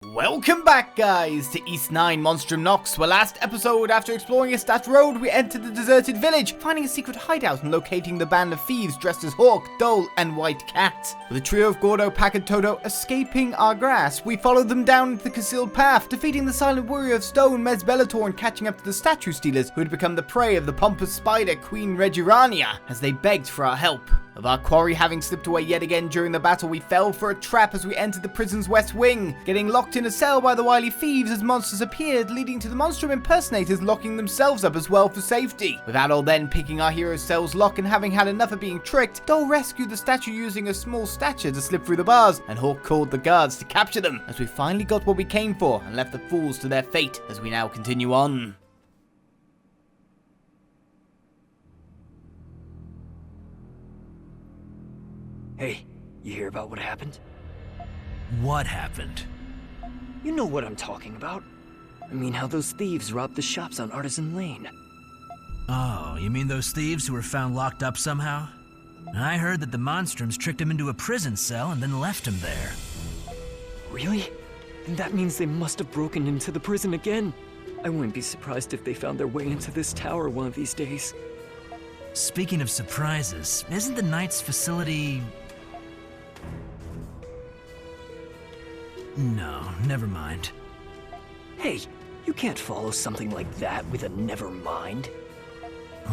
Welcome back, guys, to East 9 Monstrum Nox, where last episode, after exploring a stat road, we entered the deserted village, finding a secret hideout and locating the band of thieves dressed as Hawk, Dole, and White Cat. With a trio of Gordo, Pack, and Toto escaping our grasp, we followed them down into the concealed path, defeating the silent warrior of stone, Mez Bellator, and catching up to the statue stealers who had become the prey of the pompous spider, Queen Regirania, as they begged for our help. Of our quarry having slipped away yet again during the battle, we fell for a trap as we entered the prison's west wing, getting locked in a cell by the wily thieves as monsters appeared, leading to the Monstrum impersonators locking themselves up as well for safety. With Adol then picking our hero's cell's lock and having had enough of being tricked, Dole rescued the statue using a small stature to slip through the bars, and Hawk called the guards to capture them, as we finally got what we came for and left the fools to their fate as we now continue on. Hey, you hear about what happened? What happened? You know what I'm talking about. I mean how those thieves robbed the shops on Artisan Lane. Oh, you mean those thieves who were found locked up somehow? I heard that the Monstrums tricked him into a prison cell and then left him there. Really? Then that means they must have broken into the prison again. I wouldn't be surprised if they found their way into this tower one of these days. Speaking of surprises, isn't the Knight's facility... No, never mind. Hey, you can't follow something like that with a never mind.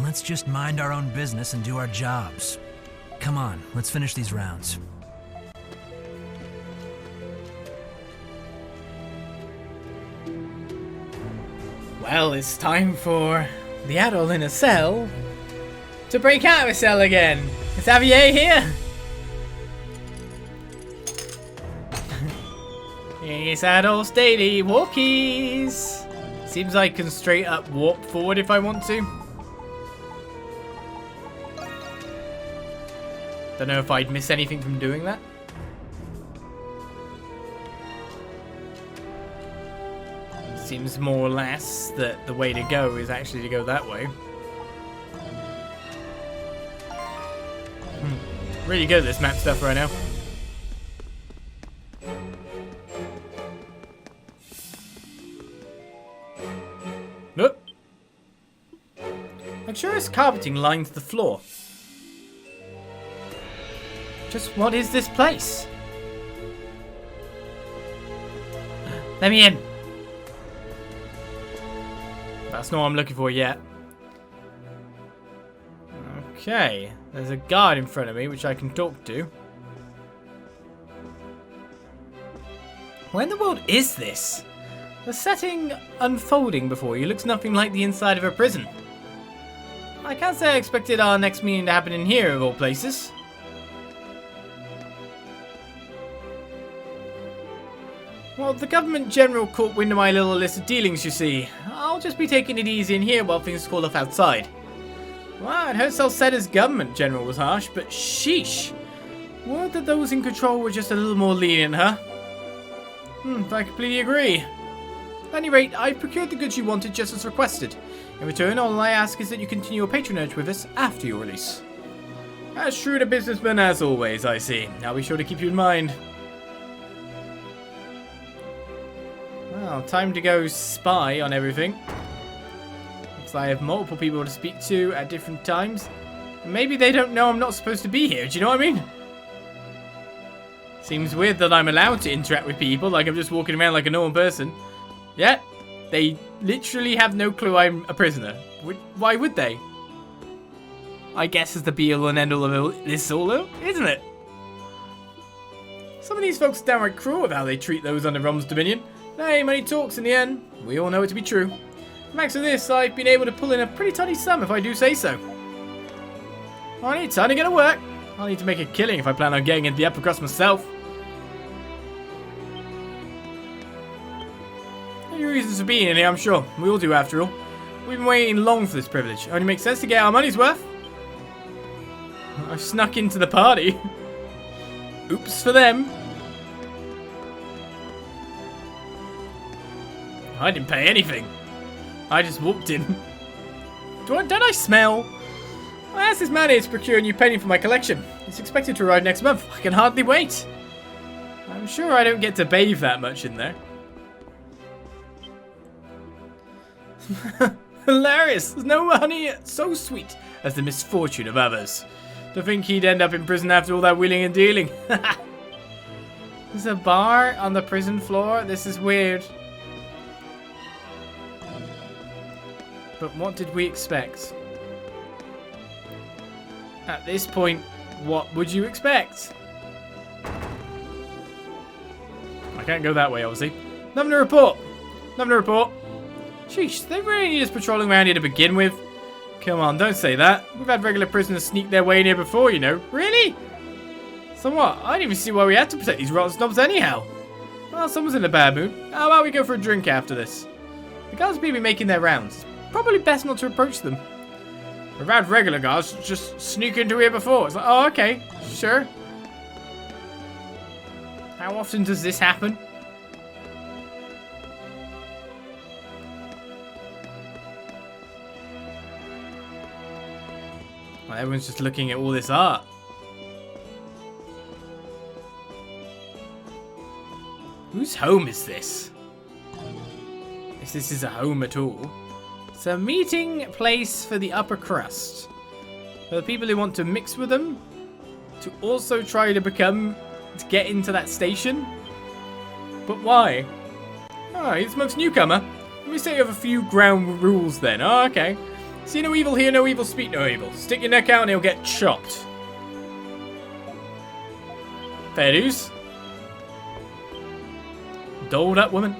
Let's just mind our own business and do our jobs. Come on, let's finish these rounds. Well, it's time for the Adol in a cell to break out of a cell again. Is Xavier here? It's Adol's daily walkies. Seems I can straight up warp forward if I want to. Don't know if I'd miss anything from doing that. Seems more or less that the way to go is actually to go that way. Really good at this map stuff right now. Look. Luxurious carpeting lines the floor. Just what is this place? Let me in. That's not what I'm looking for yet. Okay, there's a guard in front of me which I can talk to. Where in the world is this? The setting unfolding before you looks nothing like the inside of a prison. I can't say I expected our next meeting to happen in here of all places. Well, the government general caught wind of my little list of dealings, you see. I'll just be taking it easy in here while things cool off outside. Well, I'd heard Salceda's government general was harsh, but sheesh. Word that those in control were just a little more lenient, huh? I completely agree. At any rate, I've procured the goods you wanted just as requested. In return, all I ask is that you continue your patronage with us after your release. As shrewd a businessman as always, I see. I'll be sure to keep you in mind. Well, time to go spy on everything. Looks like I have multiple people to speak to at different times. And maybe they don't know I'm not supposed to be here, do you know what I mean? Seems weird that I'm allowed to interact with people, like I'm just walking around like a normal person. Yeah, they literally have no clue I'm a prisoner. Why would they? I guess it's the be-all and end-all of this all, isn't it? Some of these folks are downright cruel with how they treat those under Rom's dominion. Hey, money talks in the end. We all know it to be true. Thanks to this, I've been able to pull in a pretty tidy sum if I do say so. I need time to get to work. I'll need to make a killing if I plan on getting into the upper crust myself. Any reasons for being in here, I'm sure. We all do, after all. We've been waiting long for this privilege. Only makes sense to get our money's worth. I've snuck into the party. Oops for them. I didn't pay anything. I just walked in. Don't I smell? I asked this man here to procure a new painting for my collection. It's expected to arrive next month. I can hardly wait. I'm sure I don't get to bathe that much in there. Hilarious! There's no honey so sweet as the misfortune of others. To think he'd end up in prison after all that wheeling and dealing. There's a bar on the prison floor. This is weird. But what did we expect? At this point, what would you expect? I can't go that way, obviously. Nothing to report. Nothing to report. Sheesh, they really need us patrolling around here to begin with. Come on, don't say that. We've had regular prisoners sneak their way in here before, you know. Really? So what? I didn't even see why we had to protect these rotten snobs anyhow. Well, someone's in a bad mood. How about we go for a drink after this? The guards appear to be making their rounds. Probably best not to approach them. We've had regular guards just sneak into here before. It's like, oh, okay, sure. How often does this happen? Well, everyone's just looking at all this art. Whose home is this? If this is a home at all. It's a meeting place for the upper crust. For the people who want to mix with them. To also try to get into that station. But why? Oh, he's the most newcomer. Let me say you have a few ground rules then. Oh, okay. See no evil, hear no evil, speak no evil. Stick your neck out and he'll get chopped. Fair dues. Doled up woman.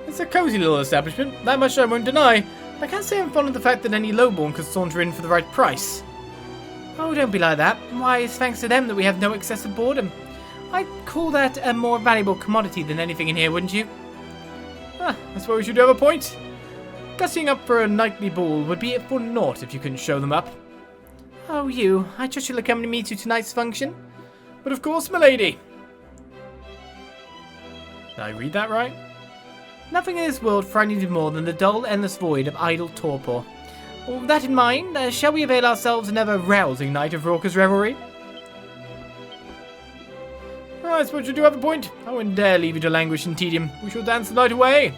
It's a cozy little establishment, that much I won't deny. But I can't say I'm fond of the fact that any lowborn could saunter in for the right price. Oh, don't be like that. Why, it's thanks to them that we have no excessive boredom. I'd call that a more valuable commodity than anything in here, wouldn't you? Ah, I suppose you do have a point. Gussying up for a nightly ball would be for naught if you couldn't show them up. Oh, you. I trust you'll accompany me to tonight's function. But of course, milady. Did I read that right? Nothing in this world frightens you more than the dull, endless void of idle torpor. With that in mind, shall we avail ourselves another rousing night of raucous revelry? I suppose you do have a point. I wouldn't dare leave you to languish in tedium. We shall dance the night away.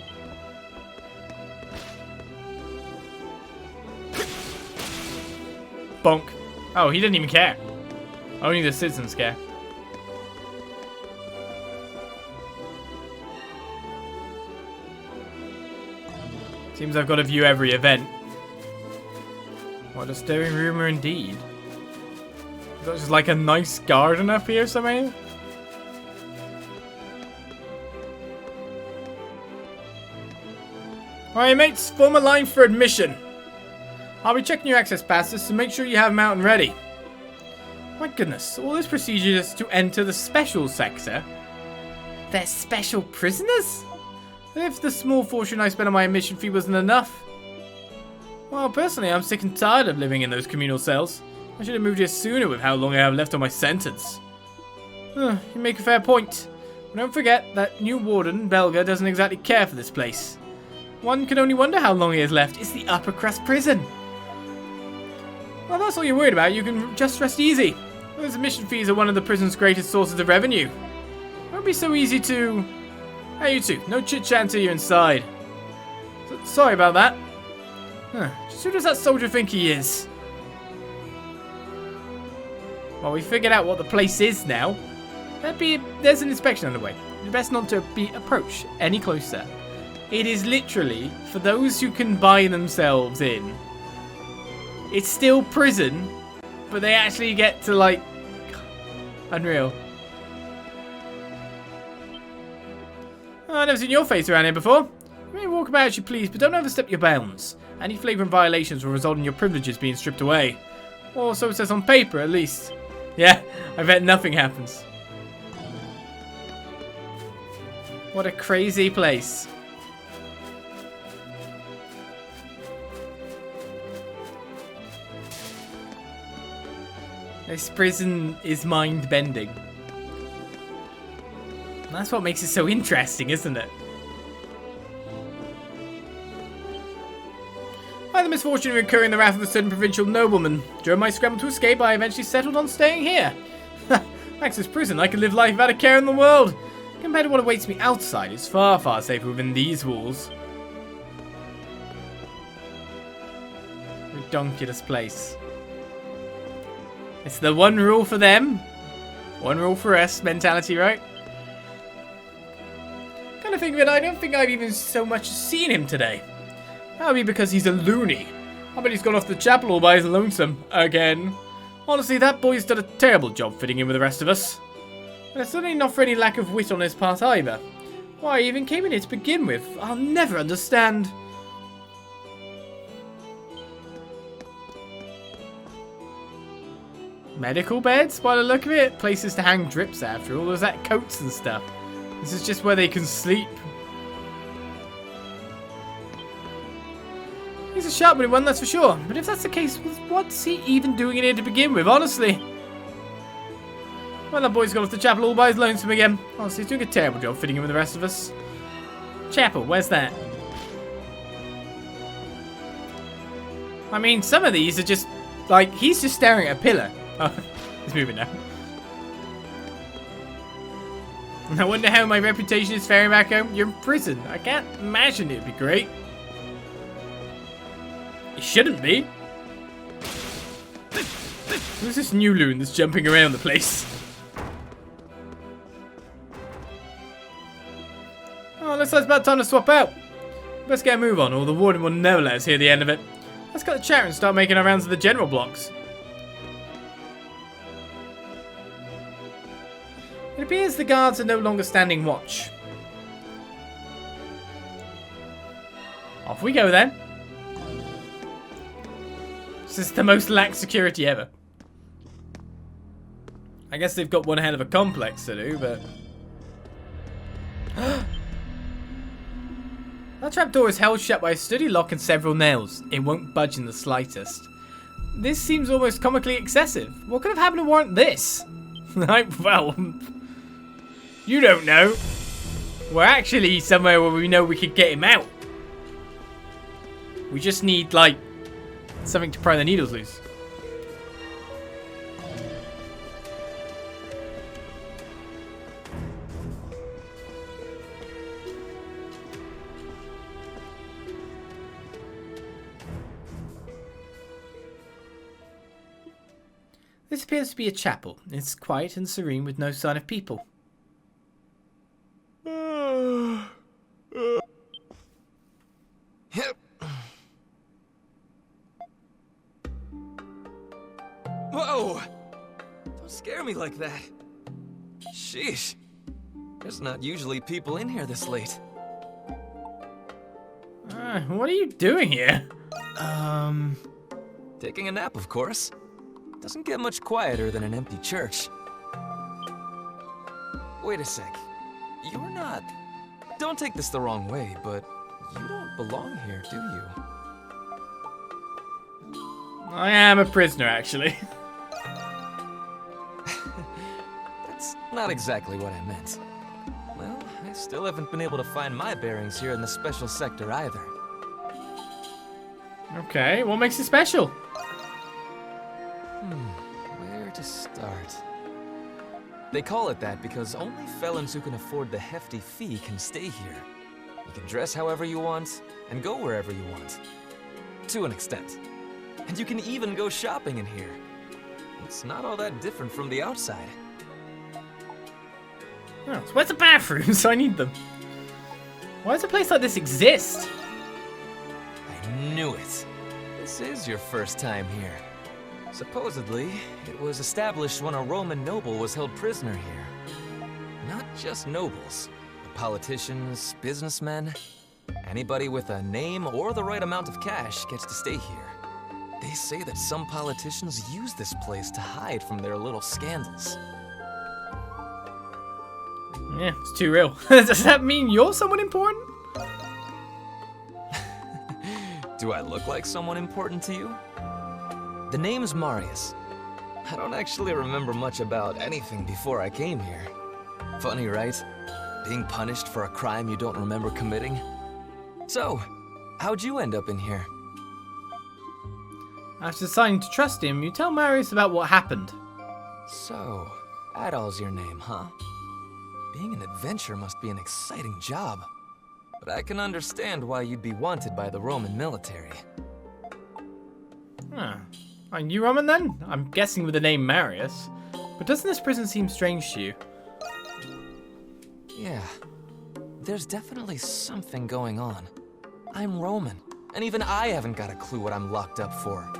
Bonk. Oh, he didn't even care. Only the citizens care. Seems I've got to view every event. What a stirring rumor indeed. Is that just like a nice garden up here somewhere? Alright mates, form a line for admission. I'll be checking your access passes, so make sure you have them out and ready. My goodness, all this procedure is to enter the special sector. They're special prisoners? If the small fortune I spent on my admission fee wasn't enough. Well, personally, I'm sick and tired of living in those communal cells. I should have moved here sooner with how long I have left on my sentence. You make a fair point. But don't forget that new warden, Belga, doesn't exactly care for this place. One can only wonder how long he has left. It's the upper crust prison. Well, that's all you're worried about. You can just rest easy. Those admission fees are one of the prison's greatest sources of revenue. It won't be so easy to... Hey, you two. No chit-chat until you're inside. Sorry about that. Just who does that soldier think he is? Well, we figured out what the place is now. There's an inspection underway. It's best not to be approached any closer. It is literally for those who can buy themselves in. It's still prison, but they actually get to, like... Unreal. Oh, I've never seen your face around here before. You may walk about as you please, but don't overstep your bounds. Any flagrant violations will result in your privileges being stripped away. Or so it says on paper, at least. Yeah, I bet nothing happens. What a crazy place. This prison is mind-bending. That's what makes it so interesting, isn't it? I had the misfortune of incurring the wrath of a certain provincial nobleman. During my scramble to escape, I eventually settled on staying here. Thanks to this prison, I can live life without a care in the world. Compared to what awaits me outside, it's far, far safer within these walls. Redonkulous place. It's the one rule for them, one rule for us mentality, right? Kind of think of it, I don't think I've even so much seen him today. That would be because he's a loony. I bet he's gone off the chapel all by his lonesome again. Honestly, that boy's done a terrible job fitting in with the rest of us. And it's certainly not for any lack of wit on his part either. Why he even came in here to begin with, I'll never understand. Medical beds, by the look of it. Places to hang drips after all. There's that coats and stuff. This is just where they can sleep. He's a sharp-witted one, that's for sure. But if that's the case, what's he even doing in here to begin with, honestly? Well, that boy's gone off the chapel all by his lonesome again. Honestly, he's doing a terrible job fitting in with the rest of us. Chapel, where's that? I mean, some of these are just, like, he's just staring at a pillar. Oh, he's moving now. I wonder how my reputation is faring back home. You're in prison. I can't imagine it'd be great. It shouldn't be. Who's this new loon that's jumping around the place? Oh, looks like it's about time to swap out. Let's get a move on, or the warden will never let us hear the end of it. Let's cut the chat and start making our rounds to the general blocks. It appears the guards are no longer standing watch. Off we go then. This is the most lax security ever. I guess they've got one hell of a complex to do, but... That trapdoor is held shut by a sturdy lock and several nails. It won't budge in the slightest. This seems almost comically excessive. What could have happened to warrant this? Well... You don't know. We're actually somewhere where we know we could get him out. We just need, like, something to pry the needles loose. This appears to be a chapel. It's quiet and serene with no sign of people. Whoa! Don't scare me like that. Sheesh. There's not usually people in here this late. What are you doing here? Taking a nap, of course. Doesn't get much quieter than an empty church. Wait a sec. You're not... Don't take this the wrong way, but you don't belong here, do you? I am a prisoner, actually. That's not exactly what I meant. Well, I still haven't been able to find my bearings here in the special sector either. Okay, what makes it special? Where to start? They call it that because only felons who can afford the hefty fee can stay here. You can dress however you want, and go wherever you want. To an extent. And you can even go shopping in here. It's not all that different from the outside. Oh, so where's the bathrooms? I need them. Why does a place like this exist? I knew it. This is your first time here. Supposedly, it was established when a Roman noble was held prisoner here. Not just nobles, but politicians, businessmen. Anybody with a name or the right amount of cash gets to stay here. They say that some politicians use this place to hide from their little scandals. Yeah, it's too real. Does that mean you're someone important? Do I look like someone important to you? The name's Marius. I don't actually remember much about anything before I came here. Funny, right? Being punished for a crime you don't remember committing. So, how'd you end up in here? After deciding to trust him, you tell Marius about what happened. So, Adol's your name, huh? Being an adventurer must be an exciting job. But I can understand why you'd be wanted by the Roman military. Huh. And you Roman then? I'm guessing with the name Marius. But doesn't this prison seem strange to you? Yeah. There's definitely something going on. I'm Roman, and even I haven't got a clue what I'm locked up for.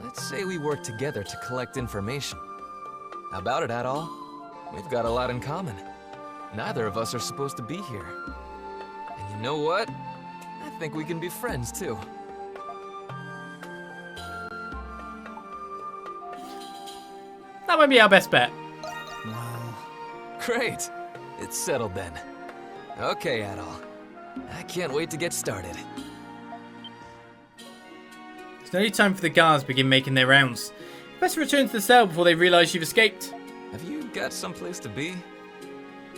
Let's say we work together to collect information. How about it, Adol? We've got a lot in common. Neither of us are supposed to be here. And you know what? I think we can be friends, too. That might be our best bet. Well, great. It's settled then. Okay, Adol. I can't wait to get started. There's no time for the guards to begin making their rounds. Best return to the cell before they realize you've escaped. Have you got someplace to be?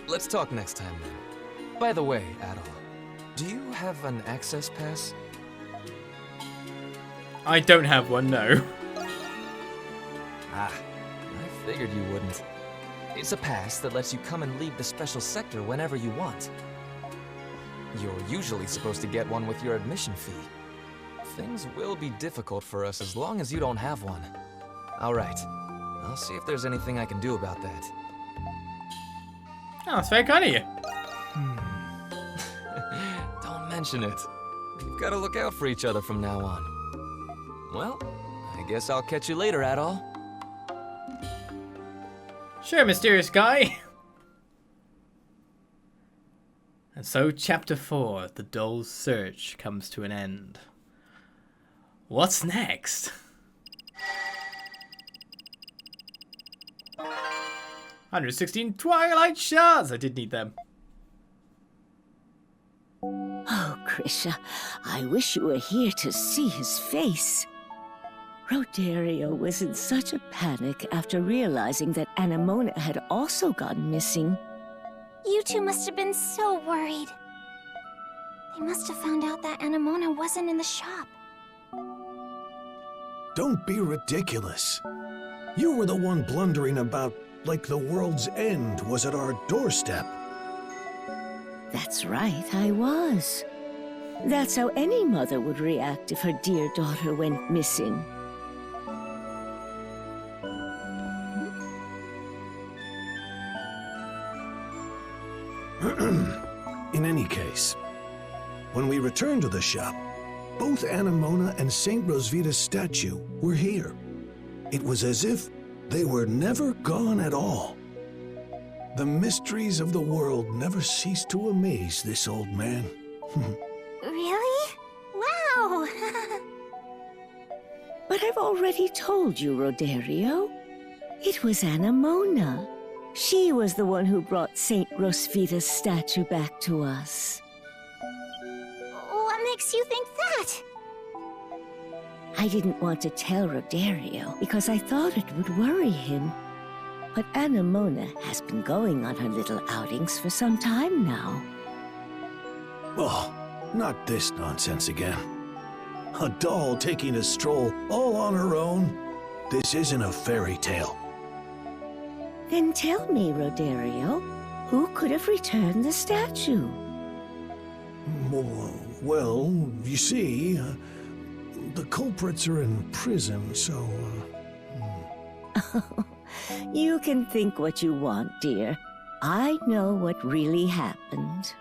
Let's talk next time then. By the way, Adol, do you have an access pass? I don't have one, no. Ah, I figured you wouldn't. It's a pass that lets you come and leave the special sector whenever you want. You're usually supposed to get one with your admission fee. Things will be difficult for us as long as you don't have one. Alright, I'll see if there's anything I can do about that. Oh, that's very kind of you. Don't mention it. We've got to look out for each other from now on. Well, I guess I'll catch you later, Adol. Sure, mysterious guy. And so, Chapter 4, The Doll's Search, comes to an end. What's next? 116 Twilight Shards! I did need them. Oh, Krisha, I wish you were here to see his face. Rodario was in such a panic after realizing that Anemona had also gone missing. You two must have been so worried. They must have found out that Anemona wasn't in the shop. Don't be ridiculous. You were the one blundering about like the world's end was at our doorstep. That's right, I was. That's how any mother would react if her dear daughter went missing. In any case, when we returned to the shop, both Anemona and St. Rosvita's statue were here. It was as if they were never gone at all. The mysteries of the world never cease to amaze this old man. Really? Wow! But I've already told you, Rodario. It was Anemona. She was the one who brought St. Rosvita's statue back to us. What makes you think that? I didn't want to tell Rodario because I thought it would worry him. But Anemona has been going on her little outings for some time now. Oh, not this nonsense again. A doll taking a stroll all on her own? This isn't a fairy tale. Then tell me, Rodario, who could have returned the statue? Well, you see, the culprits are in prison, so... You can think what you want, dear. I know what really happened.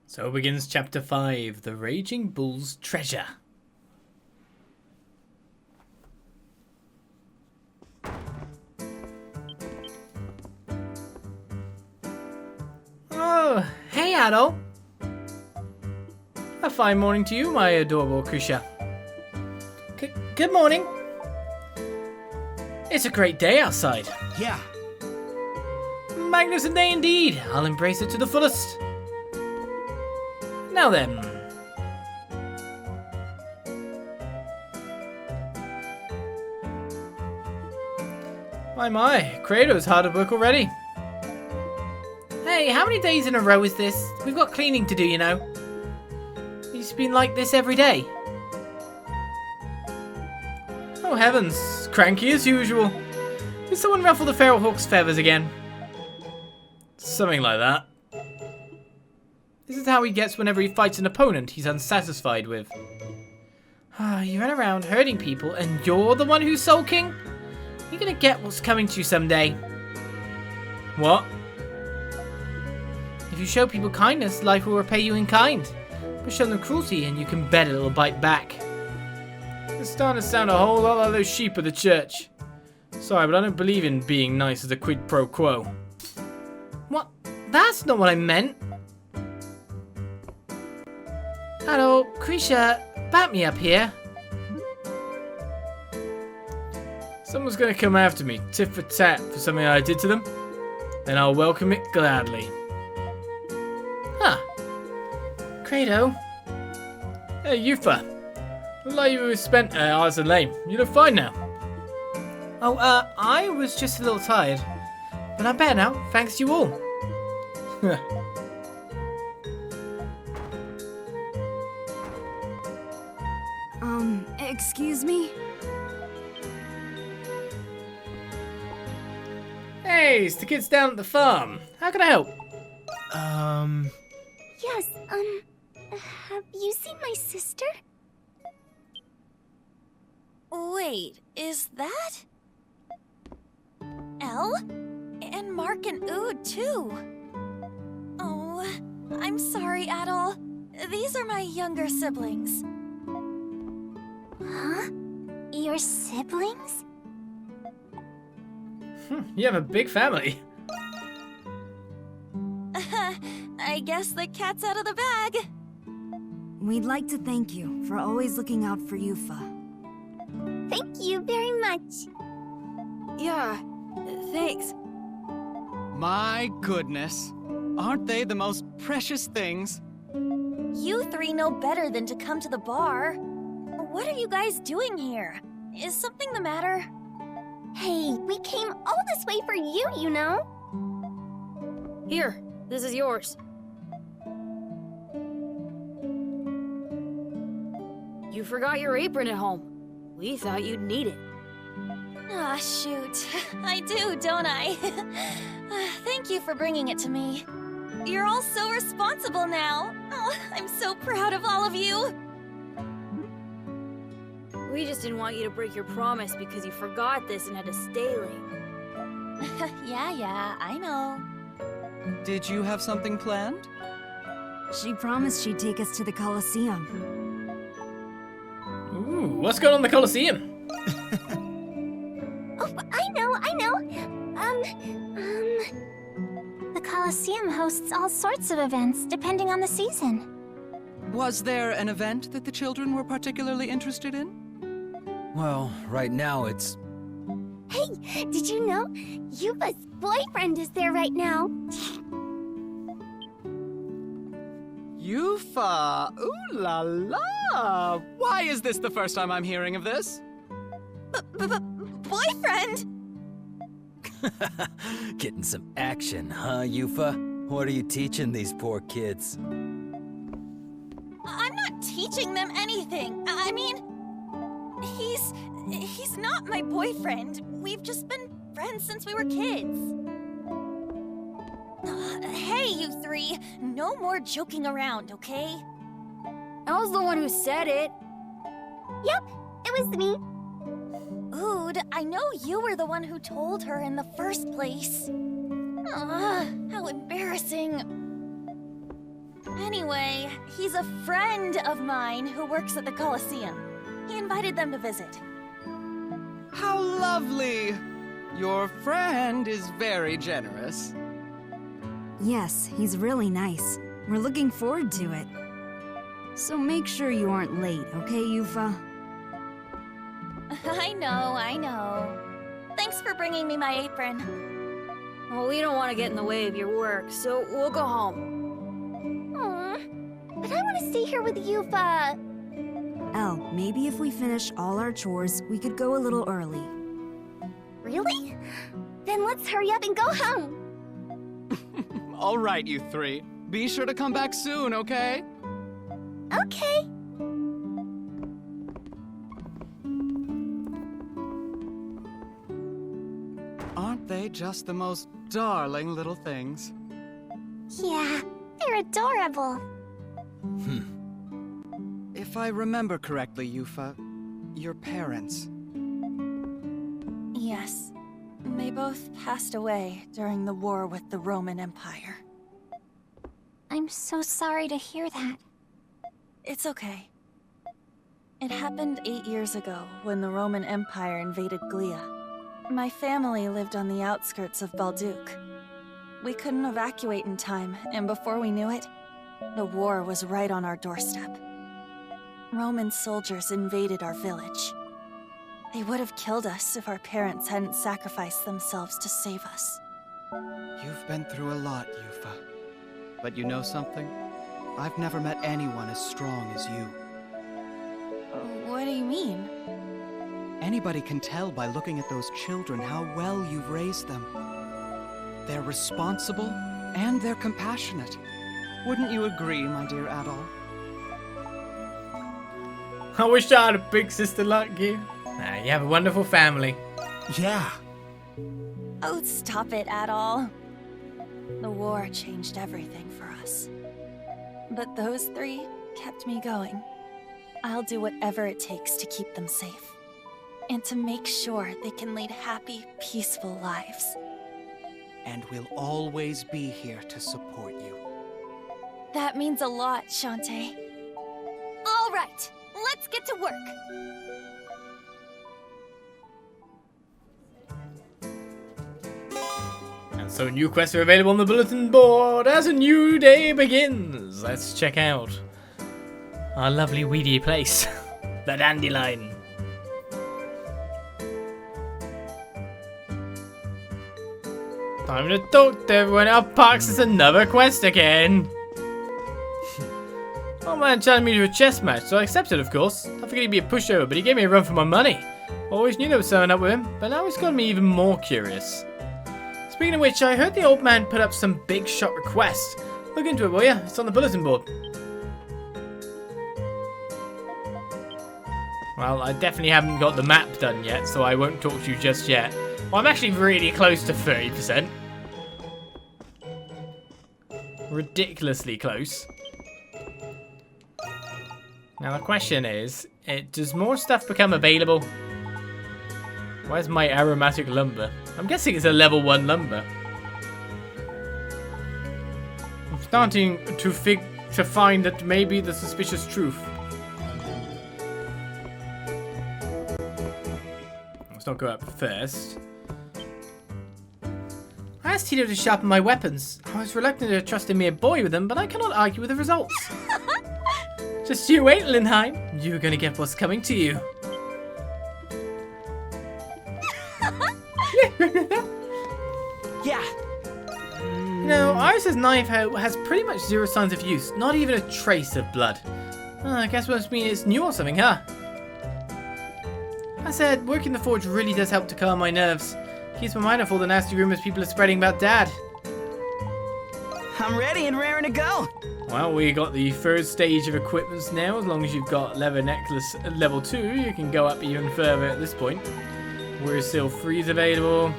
So begins Chapter 5, The Raging Bull's Treasure. Oh, hey Adol. A fine morning to you, my adorable Krisha. Good morning. It's a great day outside. Yeah. Magnificent day indeed. I'll embrace it to the fullest. Now then. My, Kratos hard at work already. Hey, how many days in a row is this? We've got cleaning to do, you know. It's been like this every day. Oh heavens, cranky as usual. Did someone ruffle the feral hawk's feathers again? Something like that. This is how he gets whenever he fights an opponent he's unsatisfied with. You run around hurting people and you're the one who's sulking? You're gonna get what's coming to you someday. What? If you show people kindness, life will repay you in kind. But show them cruelty and you can bet it'll bite back. It's starting to sound a whole lot like those sheep at the church. Sorry, but I don't believe in being nice as a quid pro quo. What? That's not what I meant. Hello, Krisha, back me up here. Someone's gonna come after me, tit for tat, for something I did to them. Then I'll welcome it gladly. Huh. Credo. Hey, Yufa. Look like you spent hours in lane. You look fine now. Oh, I was just a little tired. But I'm better now, thanks to you all. Excuse me? Hey, it's the kids down at the farm. How can I help? Yes, have you seen my sister? Wait, is that? Elle? And Mark and Ood, too. Oh, I'm sorry, Adol. These are my younger siblings. Huh? Your siblings? You have a big family. I guess the cat's out of the bag. We'd like to thank you for always looking out for Yufa. Thank you very much. Yeah, thanks. My goodness. Aren't they the most precious things? You three know better than to come to the bar. What are you guys doing here? Is something the matter? Hey, we came all this way for you, you know? Here, this is yours. You forgot your apron at home. We thought you'd need it. Ah, shoot. I do, don't I? Thank you for bringing it to me. You're all so responsible now. Oh, I'm so proud of all of you. We just didn't want you to break your promise because you forgot this and had to stay late. Yeah, I know. Did you have something planned? She promised she'd take us to the Colosseum. Ooh, what's going on in the Colosseum? Oh, I know. The Colosseum hosts all sorts of events, depending on the season. Was there an event that the children were particularly interested in? Well, right now it's... Hey, did you know? Yufa's boyfriend is there right now. Yufa! Ooh la la! Why is this the first time I'm hearing of this? Boyfriend? Getting some action, huh, Yufa? What are you teaching these poor kids? I'm not teaching them anything. I mean, he's not my boyfriend. We've just been friends since we were kids. Hey, you three. No more joking around, okay? I was the one who said it. Yep, it was me. Ood, I know you were the one who told her in the first place. How embarrassing. Anyway, he's a friend of mine who works at the Colosseum. He invited them to visit. How lovely! Your friend is very generous. Yes, he's really nice. We're looking forward to it. So make sure you aren't late, okay, Yufa? I know. Thanks for bringing me my apron. Well, we don't want to get in the way of your work, so we'll go home. Aw, but I want to stay here with Yufa. Elle, maybe if we finish all our chores, we could go a little early. Really? Then let's hurry up and go home. All right, you three. Be sure to come back soon, okay? Okay. they just the most darling little things? Yeah, they're adorable. If I remember correctly, Yufa, your parents. Yes. They both passed away during the war with the Roman Empire. I'm so sorry to hear that. It's okay. It happened 8 years ago when the Roman Empire invaded Glia. My family lived on the outskirts of Balduq. We couldn't evacuate in time, and before we knew it, the war was right on our doorstep. Roman soldiers invaded our village. They would have killed us if our parents hadn't sacrificed themselves to save us. You've been through a lot, Yufa. But you know something? I've never met anyone as strong as you. What do you mean? Anybody can tell by looking at those children how well you've raised them. They're responsible and they're compassionate. Wouldn't you agree, my dear Adol? I wish I had a big sister like you. Nah, you have a wonderful family. Yeah. Oh, stop it, Adol. The war changed everything for us. But those three kept me going. I'll do whatever it takes to keep them safe. And to make sure they can lead happy, peaceful lives. And we'll always be here to support you. That means a lot, Shantae. All right, let's get to work. And so new quests are available on the bulletin board as a new day begins. Let's check out our lovely weedy place, the Dandelion. Time to talk to everyone. Our parks is another quest again. Oh man, telling me to do a chess match, so I accepted, of course. I figured he'd be a pushover, but he gave me a run for my money. Always knew there was something up with him, but now he's got me even more curious. Speaking of which, I heard the old man put up some big shot request. Look into it, will ya? It's on the bulletin board. Well, I definitely haven't got the map done yet, so I won't talk to you just yet. Well, I'm actually really close to 30%. Ridiculously close. Now the question is, does more stuff become available? Where's my aromatic lumber? I'm guessing it's a level 1 lumber. I'm starting to find that maybe the suspicious truth. Let's not go up first. I asked Tito to sharpen my weapons. I was reluctant to trust a mere boy with them, but I cannot argue with the results. Just you wait, Linheim. You're gonna get what's coming to you. Yeah. You know, Iris's knife has pretty much zero signs of use. Not even a trace of blood. I guess must mean it's new or something, huh? I said, working the forge really does help to calm my nerves. Keeps my mind off all the nasty rumors people are spreading about Dad. I'm ready and raring to go. Well, we got the first stage of equipments now. As long as you've got leather necklace at level 2, you can go up even further at this point. We're still freeze available.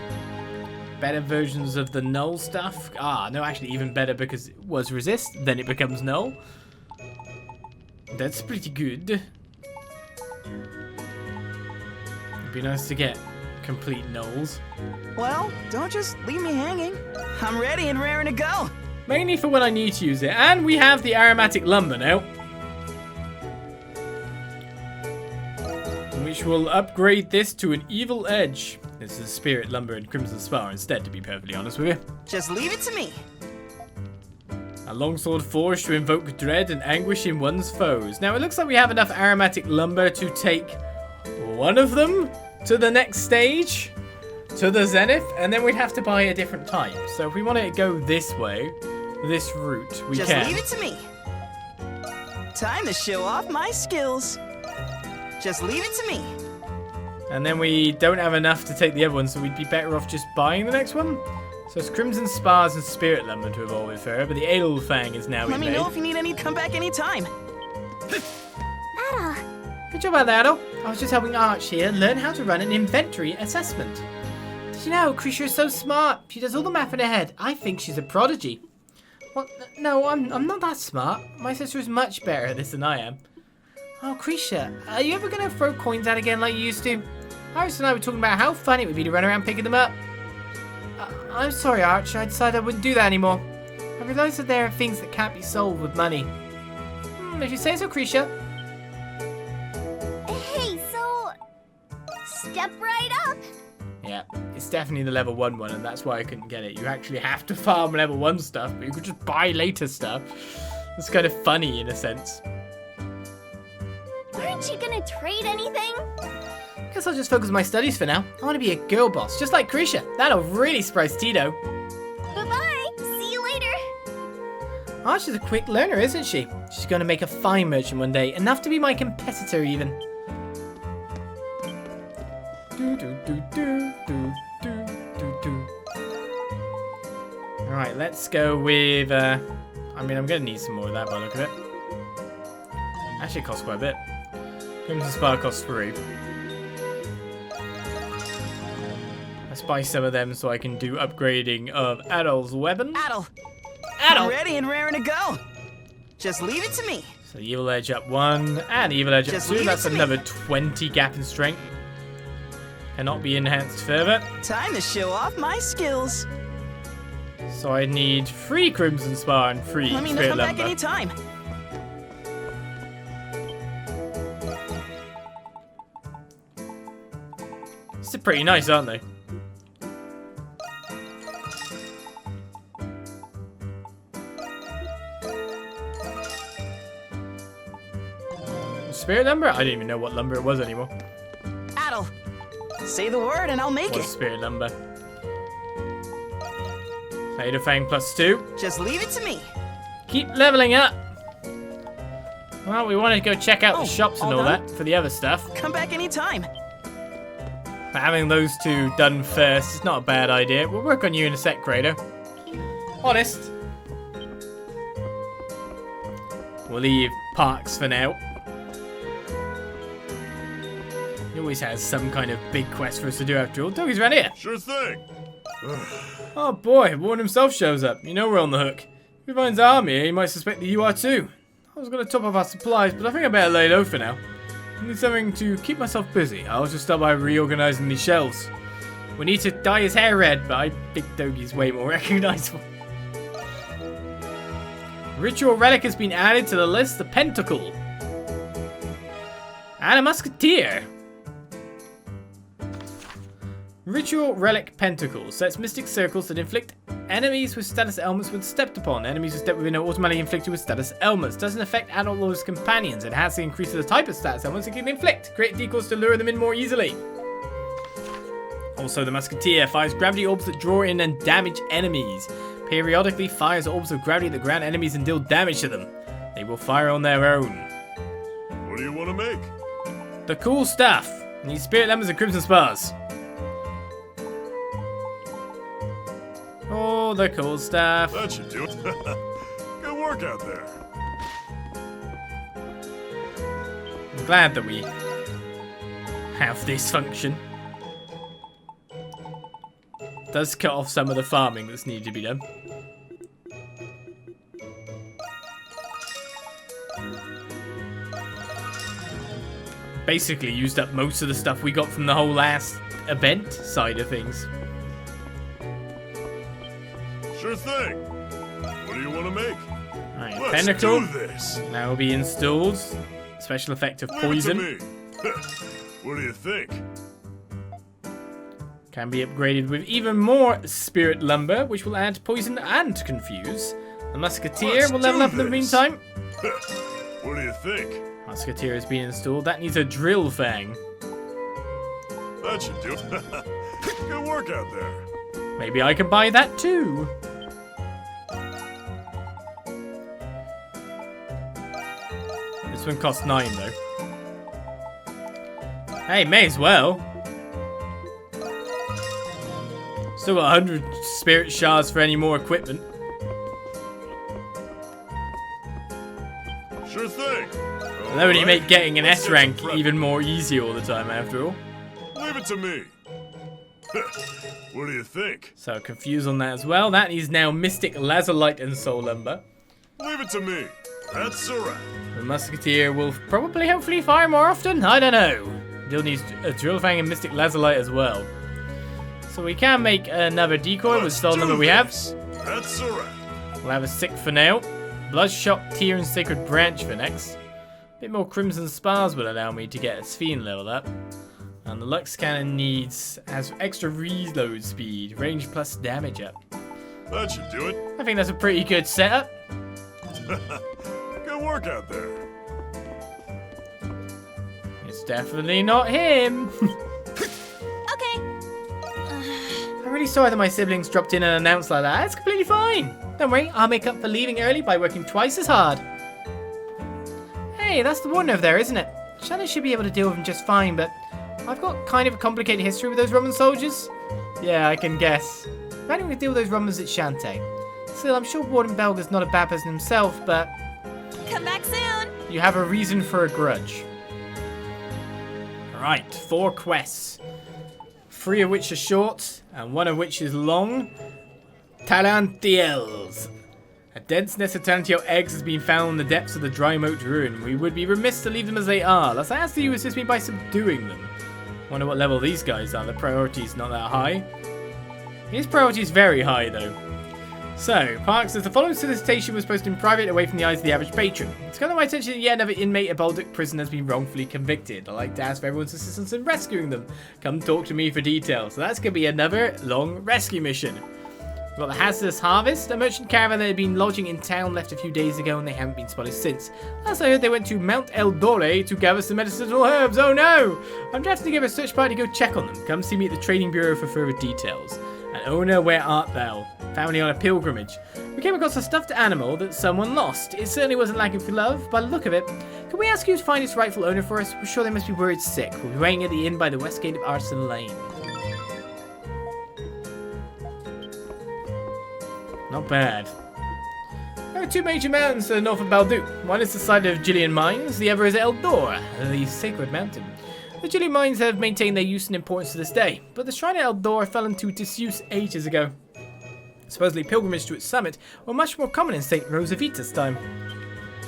Better versions of the null stuff. No, actually even better because it was resist, then it becomes null. That's pretty good. It'd be nice to get complete nulls. Well, don't just leave me hanging. I'm ready and raring to go. Mainly for when I need to use it. And we have the aromatic lumber now. Which will upgrade this to an evil edge. This is spirit lumber and crimson spar instead, to be perfectly honest with you. Just leave it to me. A longsword forged to invoke dread and anguish in one's foes. Now it looks like we have enough aromatic lumber to take one of them to the next stage, to the zenith, and then we'd have to buy a different type. So if we want to go this way, this route, we Just can. leave it to me. Time to show off my skills. Just leave it to me. And then we don't have enough to take the other one, so we'd be better off just buying the next one. So it's Crimson Spars and Spirit Lumber to evolve with her, but the Adol Fang is now Let me made. know if you need any. Come back anytime. Adol. Good job, Adol. I was just helping Arch here learn how to run an inventory assessment. Did you know, Krisha is so smart. She does all the math in her head. I think she's a prodigy. Well, no, I'm not that smart. My sister is much better at this than I am. Oh, Krisha, are you ever going to throw coins out again like you used to? Marius and I were talking about how fun it would be to run around picking them up. I'm sorry, Arch. I decided I wouldn't do that anymore. I realised that there are things that can't be solved with money. If you say so, Krisha. Hey, so... step right up. Yeah, it's definitely the level 1 one, and that's why I couldn't get it. You actually have to farm level 1 stuff, but you could just buy later stuff. It's kind of funny in a sense. Aren't you gonna trade anything? Guess I'll just focus on my studies for now. I want to be a girl boss, just like Krisha. That'll really surprise Tito. Bye-bye. See you later. Oh, she's a quick learner, isn't she? She's going to make a fine merchant one day, enough to be my competitor even. Alright, let's go with... I mean, I'm going to need some more of that by the look of it. Actually, it costs quite a bit. Crimson Spar costs 3. Let's buy some of them so I can do upgrading of Adol's weapon. Adol! Adol! Ready and raring to go! Just leave it to me. So Evil Edge up 1, and Evil Edge up 2. That's another 20 gap in strength. Cannot be enhanced further. Time to show off my skills. So I need 3 Crimson Spar and 3 Let me know, Spirit come back Lumber. anytime. They're pretty nice, aren't they? Spirit lumber? I didn't even know what lumber it was anymore. Adol, say the word and I'll make What's it. spirit lumber? Fader Fang plus 2. Just leave it to me. Keep leveling up. Well, we want to go check out the shops and all done? that for the other stuff. Come back anytime. But having those 2 done first is not a bad idea. We'll work on you in a sec, Credo. Honest. We'll leave Parks for now. He always has some kind of big quest for us to do after all. Dogi's right here. Sure thing. Oh boy, Warren himself shows up. You know we're on the hook. If he finds army here, he might suspect that you are too. I was going to top up our supplies, but I think I better lay low for now. I need something to keep myself busy. I'll just start by reorganizing these shelves. We need to dye his hair red, but I think Dogi's way more recognizable. Ritual relic has been added to the list. The pentacle. And a musketeer. Ritual relic pentacle sets mystic circles that inflict enemies with status ailments when stepped upon. Enemies who step within are automatically inflicted with status ailments. Doesn't affect adult lord's companions. It has to increase the type of status ailments it can inflict. Create decoys to lure them in more easily. Also, the musketeer fires gravity orbs that draw in and damage enemies. Periodically fires orbs of gravity that ground enemies and deal damage to them. They will fire on their own. What do you want to make? The cool stuff. Need spirit lemons and crimson spars. Oh, the cool stuff. That should do it. Good work out there. I'm glad that we have this function. Does cut off some of the farming that's needed to be done. Basically used up most of the stuff we got from the whole last event side of things. Sure thing. What do you want to make? Alright, Let's Pinnacle do this. now will be installed. Special effect of poison. Leave it to me. What do you think? Can be upgraded with even more spirit lumber, which will add poison and confuse. The musketeer will level up in the meantime. What do you think? Musketeer has been installed. That needs a drill fang. That should do it. Good work out there. Maybe I can buy that too. This one costs 9 though. Hey, may as well. Still got 100 spirit shards for any more equipment. Sure thing. And that would make getting an S rank even more easy all the time after all. Leave it to me. What do you think? So confused on that as well. That is now Mystic, Lazulite, and Soul Lumber. Leave it to me. That's a wrap. The Musketeer will probably, hopefully, fire more often. I don't know. He'll need a Drill Fang and Mystic Lazulite as well. So we can make another decoy with Soul Lumber we have. That's a wrap. We'll have a 6 for now. Bloodshot, Tear, and Sacred Branch for next. A bit more Crimson Spars will allow me to get a Sphere level up. And the Lux Cannon has extra reload speed, range plus damage up. That should do it. I think that's a pretty good setup. Good work out there. It's definitely not him. Okay. I'm really sorry that my siblings dropped in and announced like that. It's completely fine. Don't worry, I'll make up for leaving early by working twice as hard. Hey, that's the warden over there, isn't it? Shannon should be able to deal with him just fine, but I've got kind of a complicated history with those Roman soldiers. Yeah, I can guess. If anyone can deal with those Romans, it's Shantae. Still, I'm sure Warden Belga's not a bad person himself, but... Come back soon! You have a reason for a grudge. Right, 4 quests. 3 of which are short, and 1 of which is long. Talantiels. A dense nest of Talantiel eggs has been found in the depths of the Dry Moat Ruin. We would be remiss to leave them as they are. Let's ask that you assist me by subduing them. Wonder what level these guys are. The priority's not that high. His priority is very high, though. So, Park says the following solicitation was posted in private away from the eyes of the average patron. It's come to my attention that yet another inmate at Balduq prison has been wrongfully convicted. I'd like to ask for everyone's assistance in rescuing them. Come talk to me for details. So that's going to be another long rescue mission. We've got the Hazardous Harvest, a merchant caravan that had been lodging in town left a few days ago and they haven't been spotted since. Last I heard they went to Mount El Dore to gather some medicinal herbs. Oh no! I'm drafting together a search party to go check on them. Come see me at the Trading Bureau for further details. And owner, where art thou? Family on a pilgrimage. We came across a stuffed animal that someone lost. It certainly wasn't lacking for love, by the look of it. Can we ask you to find its rightful owner for us? We're sure they must be worried sick. We'll be waiting at the inn by the west gate of Arson Lane. Not bad. There are 2 major mountains to the north of Balduq. One is the site of Gillian Mines, the other is Eldor, the sacred mountain. The Gillian Mines have maintained their use and importance to this day, but the shrine at Eldor fell into disuse ages ago. Supposedly pilgrimage to its summit were much more common in St. Rosavita's time.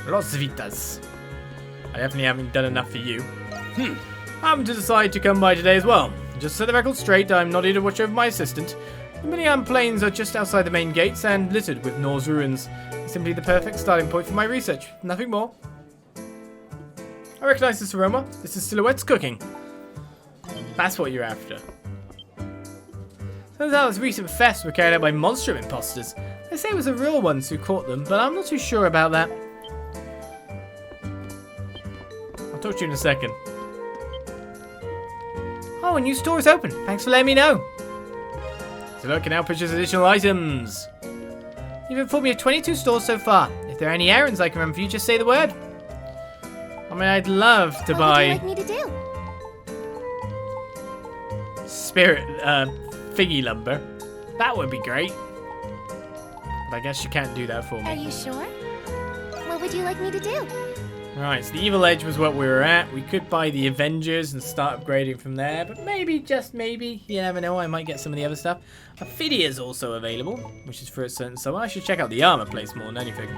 Rosvitas. I definitely haven't done enough for you. I happened to decide to come by today as well. Just to set the record straight, I'm not here to watch over my assistant. The Minion Plains are just outside the main gates and littered with Norse ruins. It's simply the perfect starting point for my research. Nothing more. I recognize this aroma. This is Silhouette's cooking. That's what you're after. Turns out those recent thefts were carried out by Monstrum imposters. They say it was the real ones who caught them, but I'm not too sure about that. I'll talk to you in a second. Oh, a new store is open. Thanks for letting me know. So look, can now purchase additional items. You've informed me of 22 stores so far. If there are any errands I can run for you, just say the word. I mean, I'd love to buy... What would you like me to do? Spirit, figgy lumber. That would be great. But I guess you can't do that for me. Are you sure? What would you like me to do? Alright, so the Evil Edge was what we were at. We could buy the Avengers and start upgrading from there, but maybe, just maybe, you never know, I might get some of the other stuff. Ophidia's also available, which is for a certain someone. I should check out the armor place more than anything.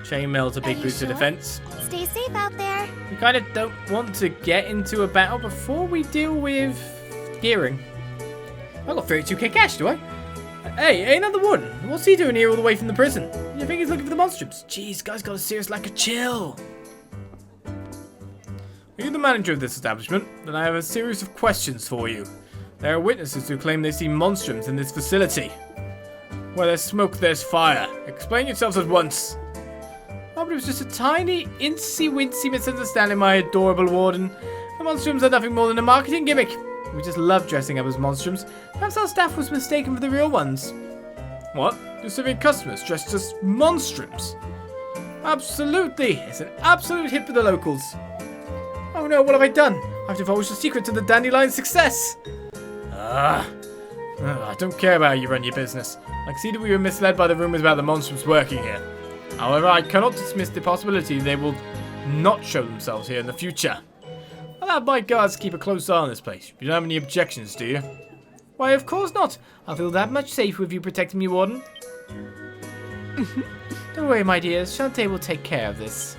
Chainmail's a big boost to defense. Stay safe out there. We kind of don't want to get into a battle before we deal with gearing. I've got 32k cash, do I? Hey, another one. What's he doing here all the way from the prison? You think he's looking for the monstrums? Jeez, guy's got a serious lack of chill. Are you the manager of this establishment? Then I have a series of questions for you. There are witnesses who claim they see monstrums in this facility. Where there's smoke, there's fire. Explain yourselves at once. Oh, but it was just a tiny, incy-wincy misunderstanding, my adorable warden. The monstrums are nothing more than a marketing gimmick. We just love dressing up as monstrums. Perhaps our staff was mistaken for the real ones. What? You're serving customers dressed as monstrums? Absolutely. It's an absolute hit for the locals. Oh no, what have I done? I've divulged the secret to the Dandelion's success. I don't care about how you run your business. I can see that we were misled by the rumors about the monstrums working here. However, I cannot dismiss the possibility they will not show themselves here in the future. I'll have my guards keep a close eye on this place. You don't have any objections, do you? Why, of course not. I'll feel that much safer with you protecting me, Warden. Don't worry, my dears. Shantae will take care of this.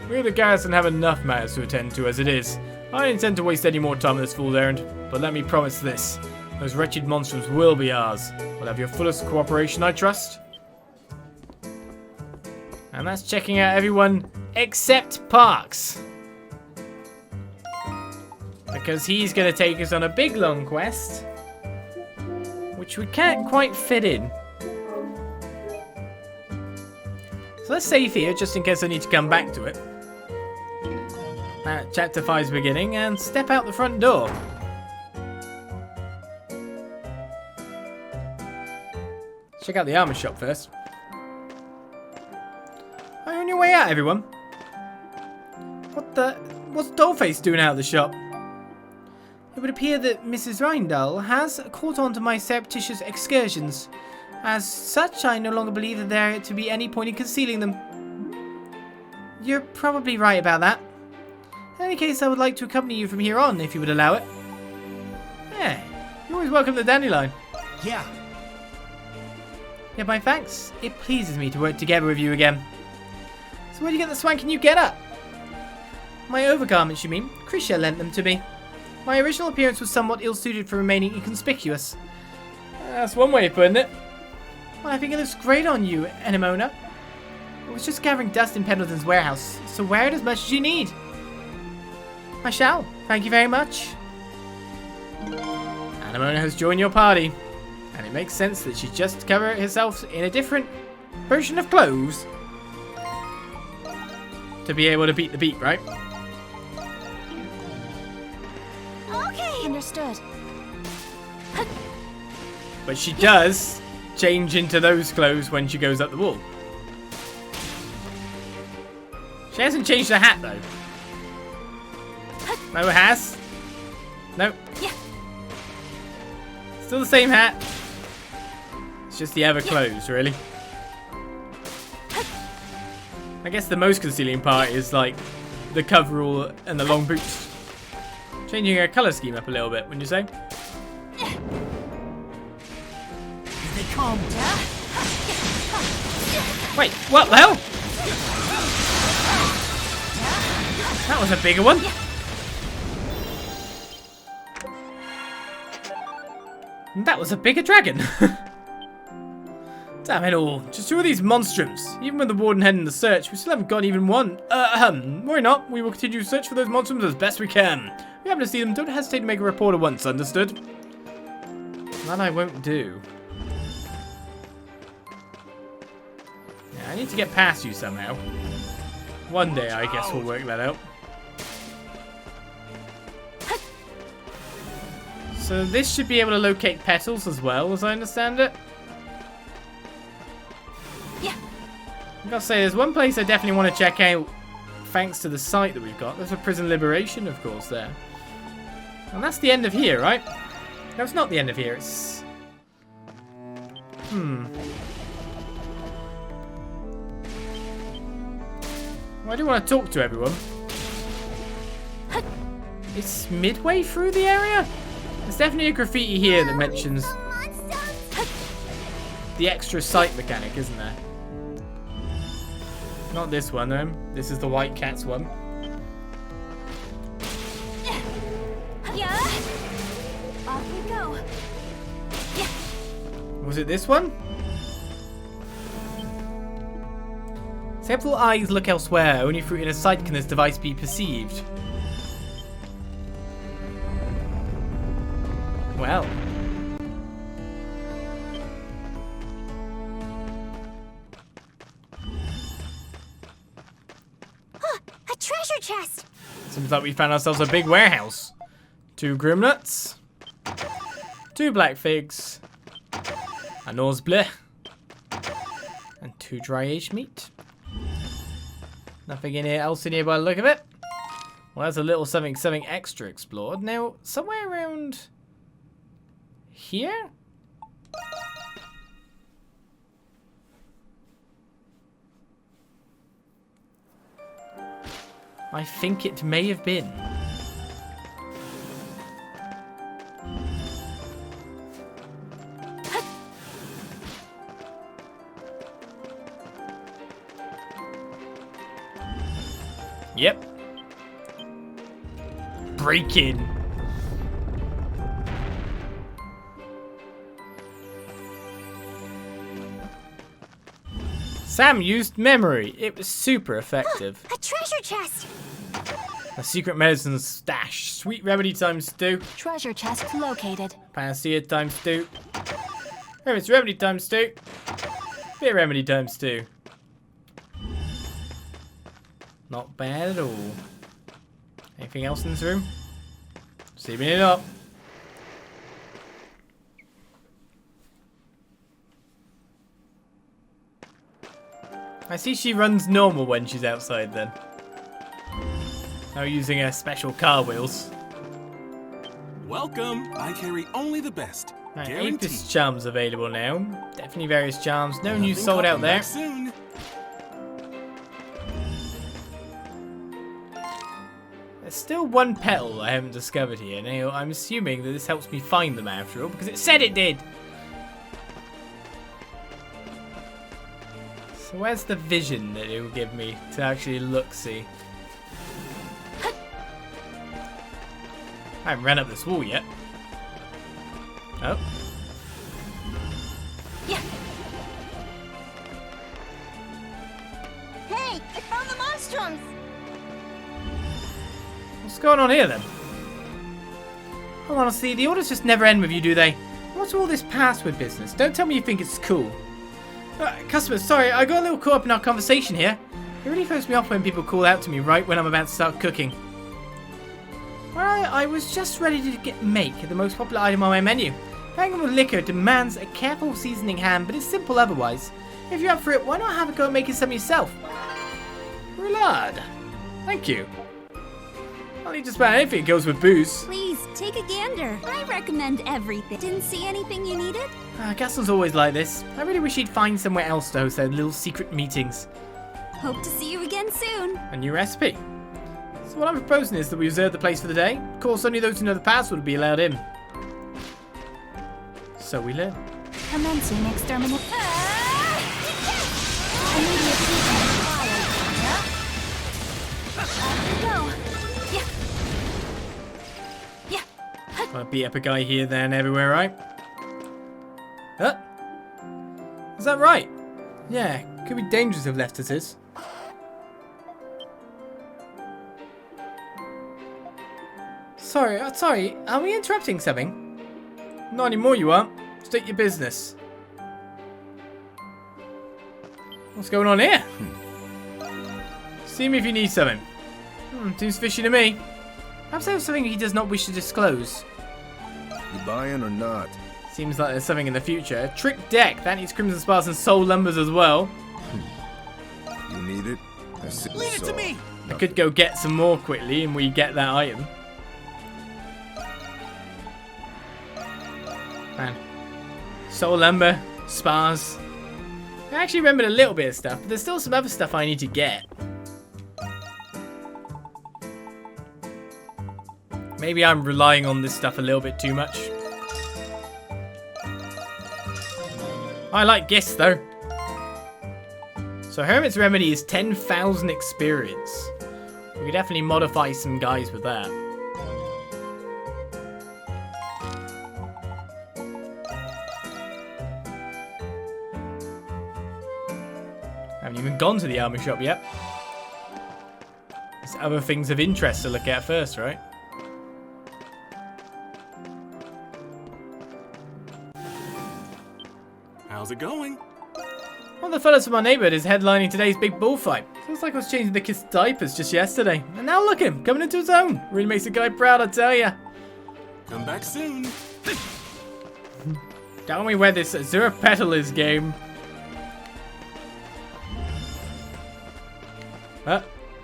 We of the garrison have enough matters to attend to as it is. I don't intend to waste any more time on this fool's errand, but let me promise this. Those wretched monsters will be ours. We'll have your fullest cooperation, I trust. And that's checking out everyone except Parks. Because he's going to take us on a big long quest, which we can't quite fit in. So let's save here, just in case I need to come back to it. Chapter 5's beginning, and step out the front door. Check out the armor shop first. Are you on your way out, everyone? What's Dollface doing out of the shop? It would appear that Mrs. Rindal has caught on to my surreptitious excursions. As such, I no longer believe that there to be any point in concealing them. You're probably right about that. In any case, I would like to accompany you from here on, if you would allow it. Yeah, you're always welcome to Dandelion. Yeah. Yeah, my thanks. It pleases me to work together with you again. So where'd you get the swanky new get-up? My overgarments, you mean? Krisha lent them to me. My original appearance was somewhat ill-suited for remaining inconspicuous. That's one way of putting it. Well, I think it looks great on you, Anemona. I was just gathering dust in Pendleton's warehouse, so wear it as much as you need. I shall. Thank you very much. Anemona has joined your party, and it makes sense that she just covered herself in a different version of clothes to be able to beat the beat, right? Okay, understood. But she does change into those clothes when she goes up the wall. She hasn't changed her hat though. No, it has. No. Yeah. Still the same hat. It's just the other clothes, really. I guess the most concealing part is like the coverall and the long boots. Changing her colour scheme up a little bit, wouldn't you say? Here they come. Wait, what the hell? That was a bigger one. That was a bigger dragon. Damn it all. Just two of these monstrums. Even with the warden heading the search, we still haven't got even one. Worry not. We will continue to search for those monstrums as best we can. If you happen to see them, don't hesitate to make a report at once, understood? That I won't do. Yeah, I need to get past you somehow. One day, I guess we'll work that out. So this should be able to locate petals as well, as I understand it. Yeah. I gotta say, there's one place I definitely want to check out, thanks to the site that we've got. There's a prison liberation, of course, there. And that's the end of here, right? No, it's not the end of here. It's... Well, I do want to talk to everyone. It's midway through the area? There's definitely a graffiti here that mentions the extra sight mechanic, isn't there? Not this one, though. This is the White Cats one. Yeah. Off we go. Yeah. Was it this one? Several eyes look elsewhere. Only through inner sight can this device be perceived. Well. A treasure chest. Seems like we found ourselves a big warehouse. 2 grimnuts. 2 black figs. A nosebleed. And 2 dry aged meat. Nothing else in here by the look of it. Well, that's a little something extra explored. Now, somewhere around here? I think it may have been. Yep. Break in. Sam used memory. It was super effective. A treasure chest! A secret medicine stash. Sweet remedy times 2. Treasure chest located. Panacea times 2. Hermit's remedy times 2. Fear remedy times 2. Not bad at all. Anything else in this room? Steaming it up. I see she runs normal when she's outside then. No using her special car wheels. Welcome. I carry only the best. Right, Guaranteed. Apis charms available now. Definitely various charms. No news Nothing sold out coming there. back soon. There's still one petal I haven't discovered here. Now, I'm assuming that this helps me find them after all, because it said it did. So where's the vision that it will give me to actually look-see? I haven't ran up this wall yet. Oh. Yeah. Hey, I found the monstrums! What's going on here then? Oh, honestly, the orders just never end with you, do they? What's all this password business? Don't tell me you think it's cool. Customers, sorry, I got a little caught up in our conversation here. It really throws me off when people call out to me right when I'm about to start cooking. Well, I was just ready to make the most popular item on my menu. Pairing with liquor demands a careful seasoning hand, but it's simple otherwise. If you're up for it, why not have a go at making some yourself? Roulade. Thank you. I'll eat just about anything that goes with booze. Please, take a gander. I recommend everything. Didn't see anything you needed? Gaston's always like this. I really wish he'd find somewhere else to host their little secret meetings. Hope to see you again soon. A new recipe. So what I'm proposing is that we reserve the place for the day. Of course, only those who know the password will be allowed in. So we learn. Commencing extermination. Immediate treatment required. Go. Yeah. Gonna beat up a guy here, there, and everywhere, right? Huh? Is that right? Yeah, could be dangerous if left as is. Sorry, are we interrupting something? Not anymore, you aren't. State your business. What's going on here? See me if you need something. Seems fishy to me. Perhaps there's something he does not wish to disclose. You buying or not? Seems like there's something in the future. A trick deck. That needs Crimson Spars and Soul Lumbers as well. You need it? Leave it to me! I could go get some more quickly and we get that item. Man. Soul Lumber, Spars. I actually remembered a little bit of stuff, but there's still some other stuff I need to get. Maybe I'm relying on this stuff a little bit too much. I like gifts though. So Hermit's Remedy is 10,000 experience. We could definitely modify some guys with that. Haven't even gone to the armor shop yet. There's other things of interest to look at first, right? How's it going? One of the fellas from our neighborhood is headlining today's big bullfight. Feels like I was changing the kid's diapers just yesterday. And now look at him, coming into his own. Really makes a guy proud, I tell ya. Come back soon. Tell me where this Azura Petal is, game.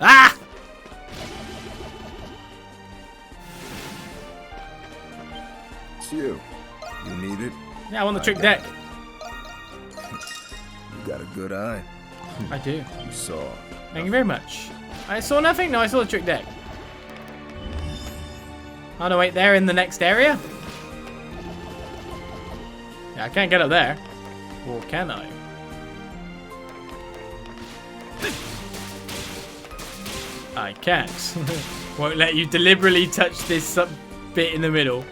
Ah! It's you. You need it? Yeah, I want the trick deck. You got a good eye. I do. You saw. Thank you very much. I saw nothing? No, I saw the trick deck. Oh no, wait, they're in the next area? Yeah, I can't get up there. Or can I? I can't. Won't let you deliberately touch this bit in the middle.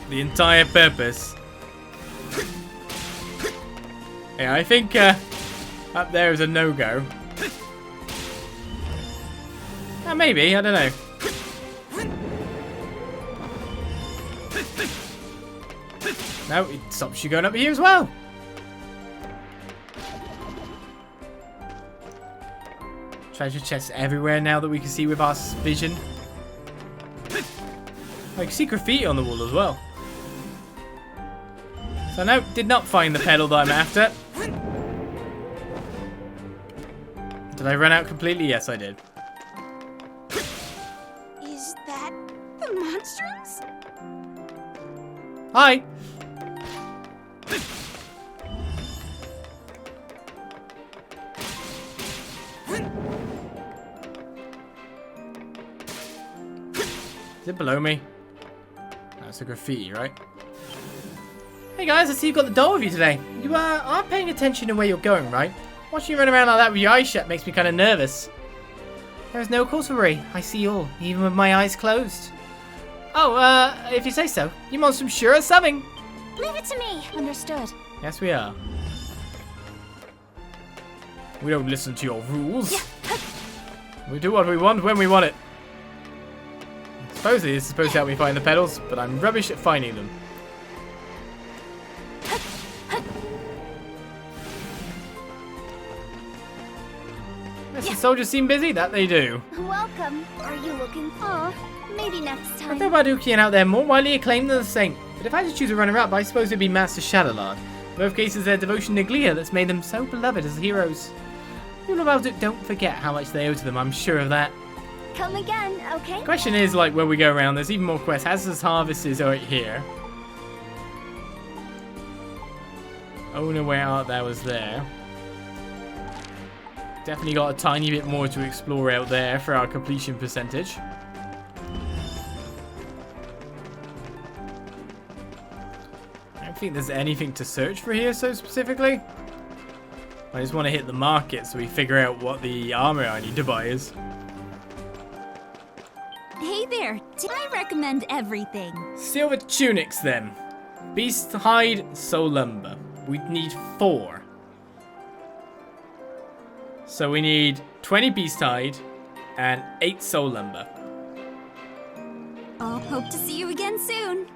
The entire purpose. Yeah, I think up there is a no-go. Maybe, I don't know. No, it stops you going up here as well. Treasure chests everywhere now that we can see with our vision. I can see graffiti on the wall as well. So no, did not find the pedal that I'm after. Did I run out completely? Yes, I did. Is that the monstrums? Hi. Is it below me? That's a graffiti, right? Hey guys, I see you've got the doll with you today. You aren't paying attention to where you're going, right? Watching you run around like that with your eyes shut makes me kind of nervous. There is no cause for worry. I see all, even with my eyes closed. Oh, if you say so. You monstrum sure are something. Leave it to me. Understood. Yes, we are. We don't listen to your rules. Yeah. We do what we want when we want it. Supposedly, this is supposed to help me find the pedals, but I'm rubbish at finding them. Yes, the soldiers seem busy. That they do. Welcome. Are you looking for? Maybe next time. I think Balduqian out there more widely acclaimed than the Saint. But if I had to choose a runner-up, I suppose it'd be Master Shadowlord. In both cases, their devotion to Glia that's made them so beloved as heroes. People of Balduq don't forget how much they owe to them, I'm sure of that. Come again, okay? Question is, like, where we go around, there's even more quests. Hazardous Harvest is right here. Owner Where Art Thou was there. Definitely got a tiny bit more to explore out there for our completion percentage. I don't think there's anything to search for here so specifically. I just want to hit the market so we figure out what the armor I need to buy is. Hey there, I recommend everything. Silver tunics then. Beast hide, soul lumber. We need 4. So we need 20 beast hide and 8 soul lumber. I'll hope to see you again soon.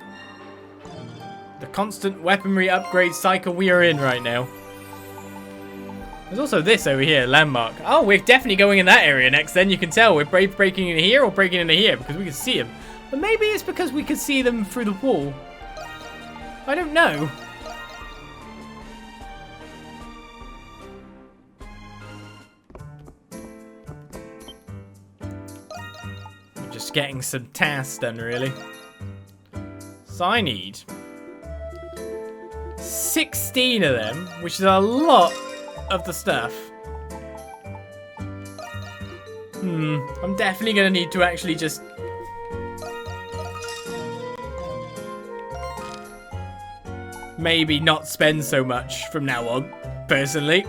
The constant weaponry upgrade cycle we are in right now. There's also this over here, landmark. Oh, we're definitely going in that area next then. You can tell we're breaking in here or breaking into here because we can see them. But maybe it's because we can see them through the wall. I don't know. I'm just getting some tasks done, really. So I need 16 of them, which is a lot of the stuff. I'm definitely going to need to actually just... maybe not spend so much from now on, personally.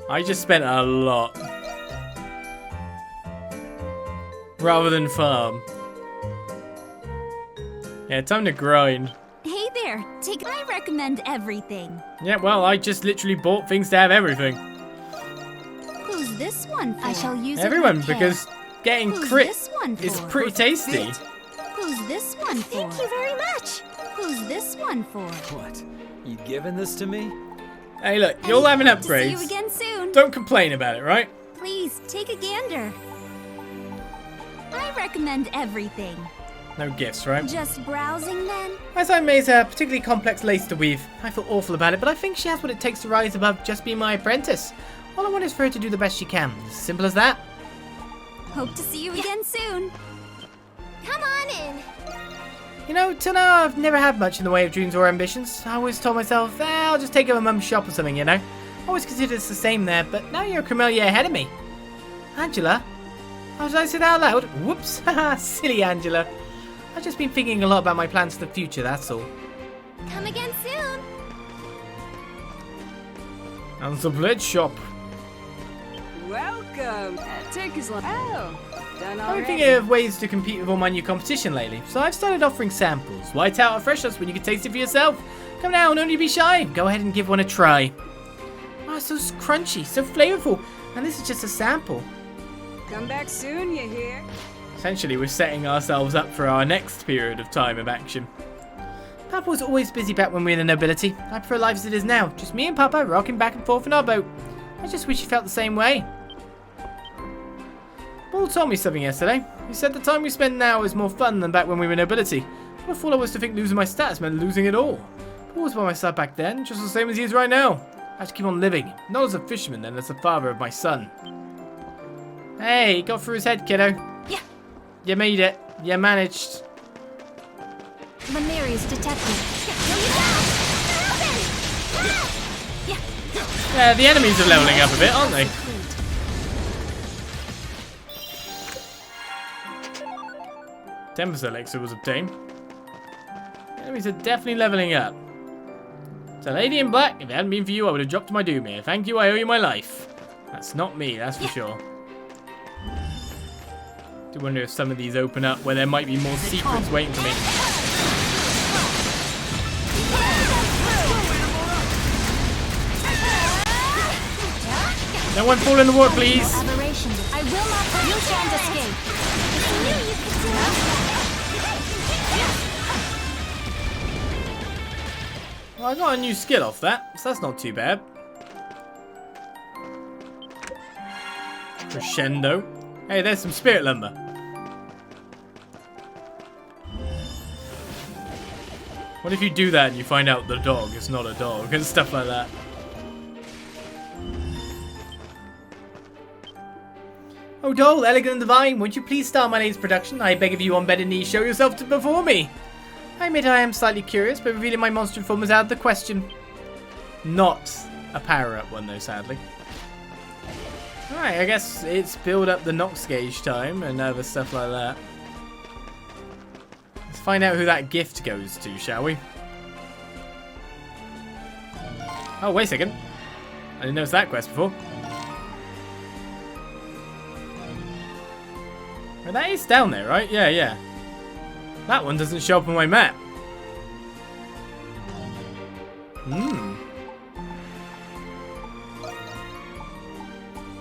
I just spent a lot. Rather than farm. Yeah, time to grind. Hey there, I recommend everything. Yeah, well, I just literally bought things to have everything. Who's this one for? I shall use everyone, it with care. because getting Who's crit this one is for? pretty tasty. Who's this one for? Thank you very much. Who's this one for? What? You giving this to me? Hey, look, you'll have an hope to see upgrade. you again soon. Don't complain about it, right? Please, take a gander. I recommend everything. No gifts, right? Just browsing then? My son May's a particularly complex lace to weave. I feel awful about it, but I think she has what it takes to rise above just being my apprentice. All I want is for her to do the best she can. As simple as that. Hope to see you again soon. Come on in. You know, till now I've never had much in the way of dreams or ambitions. I always told myself, I'll just take over mum's shop or something, you know. Always considered it's the same there, but now you're a Camellia ahead of me. Angela? Oh, did I say that out loud? Whoops. Haha, silly Angela. I've just been thinking a lot about my plans for the future, that's all. Come again soon. And the bread shop. welcome. Take as long. Oh, done I've already. been thinking of ways to compete with all my new competition lately, so I've started offering samples. Why tout or fresh us when you can taste it for yourself? Come now, don't you be shy. Go ahead and give one a try. Oh, so crunchy, so flavorful, and this is just a sample. Come back soon, you hear? Essentially, we're setting ourselves up for our next period of time of action. Papa was always busy back when we were the nobility. I prefer life as it is now, just me and Papa rocking back and forth in our boat. I just wish he felt the same way. Paul told me something yesterday. He said the time we spend now is more fun than back when we were nobility. What a fool I was to think losing my status meant losing it all. Paul was by my side back then, just the same as he is right now. I have to keep on living, not as a fisherman, then as the father of my son. Hey, got through his head, kiddo. Yeah. You made it. You managed. Marius detected. Yeah, the enemies are leveling up a bit, aren't they? Tempest elixir was obtained. The enemies are definitely leveling up. So, Lady in Black, if it hadn't been for you, I would have dropped to my doom here. Thank you, I owe you my life. That's not me, that's for sure. Do wonder if some of these open up where there might be more secrets waiting for me. No one fall in the water, please. I will not. You can't escape. Well, I got a new skill off that, so that's not too bad. Crescendo. Hey, there's some spirit lumber. What if you do that and you find out the dog is not a dog and stuff like that? Oh, Dole, elegant and divine, won't you please star my lady's production? I beg of you on bended knee, show yourself to before me. I admit I am slightly curious, but revealing my monster form is out of the question. Not a power-up one, though, sadly. Alright, I guess it's build up the Nox gauge time and other stuff like that. Let's find out who that gift goes to, shall we? Oh, wait a second. I didn't notice that quest before. Well, that is down there, right? Yeah, yeah. That one doesn't show up on my map.